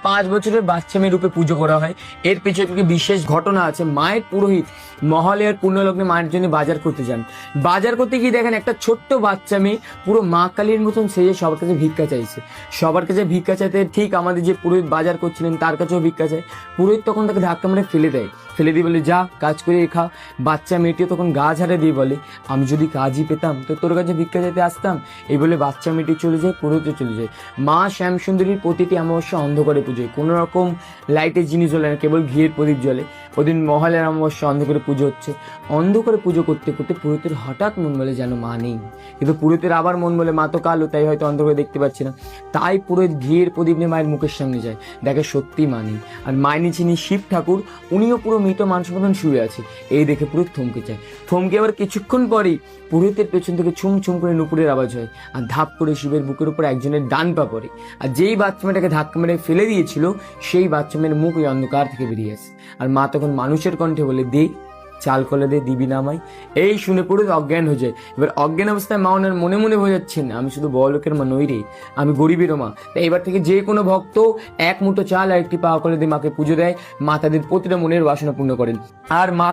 5 বছরের বাচ্চা মেয়ে রূপে পুজো করা হয়। এর পিছনে একটি বিশেষ ঘটনা আছে। মায়ের পুরোহিত মহালয়ার পুণ্যলগ্নে মায়ের জন্য বাজার করতে যান। বাজার করতে গিয়ে দেখেন একটা ছোট্ট বাচ্চা মেয়ে পুরো মা কালীর মতন সেজে সবার কাছে ভিক্ষা চাইছে। সবার কাছে ভিক্ষা চাইতে ঠিক আমাদের যে পুরোহিত বাজার করছিলেন তার কাছেও ভিক্ষা চায়। পুরোহিত তখন তাকে ধাক্কা মেরে ফেলে দেয়, ফেলে দিয়ে বলে যা কাজ করে খা। বাচ্চা মেয়েটিও তখন গা ঝাড়ে দিয়ে বলে আমি যদি কাজই পেতাম তো তোর কাছে ভিক্ষা চাইতে আসতাম। এই বলে বাচ্চা মেয়েটি চলে যায়, পুরোহিত চলে যায়। মা শ্যামসুন্দরীর প্রতিটি অমাবস্যা অন্ধকারে পুজোয়, কোনো রকম লাইটের জিনিস জ্বলে না, কেবল ঘিয়ের প্রদীপ জ্বলে। ওদিন মহালয়ার অমাবস্যা অন্ধকারে পুজো হচ্ছে। অন্ধকারে পুজো করতে করতে পুরোহিতের হঠাৎ মন বলে যেন মা নেই, কিন্তু পুরোহিতের আবার মন বলে মা তো কালো, তাই হয়তো অন্ধকারে দেখতে পাচ্ছি না। তাই পুরোহিত ঘিয়ের প্রদীপ নিয়ে মায়ের মুখের সামনে যায়, দেখে সত্যি মা নেই। আর মায়ের নিচে শিব ঠাকুর, উনিও পুরো মৃত মানুষের মতন শুয়ে আছে। এই দেখে পুরোহিত থমকে যায়। থমকে আবার কিছুক্ষণ পরেই পুরোহিতের পেছন থেকে ছুম ছুম করে নুপুরের আওয়াজ হয়, আর ধাপ করে শিবের বুকের উপর একজনের ডান পা পড়ে। আর যেই বাচ্চা মেয়েটাকে ধাক্কা মেরে ফেলে দিয়েছিল সেই বাচ্চা মেয়ের মুখ ওই অন্ধকার থেকে বেরিয়ে আসে। আর মা তখন মানুষের কণ্ঠে বলে দে চাল কলে দে, দিবি না আমায়। এই শুনে পুরোহিত অজ্ঞান হয়ে যায়। এবার অজ্ঞান অবস্থায় মা ওনার মনে মনে বোঝাচ্ছেন আমি শুধু বড় লোকের মা নই রে, আমি গরিবেরও মা। তাই এবার থেকে যে কোনো ভক্ত এক মুঠো চাল আর একটি পাওয়া করে দিয়ে মাকে পুজো দেয়, মা তাদের প্রতিটা মনের বাসনা পূর্ণ করেন। আর মা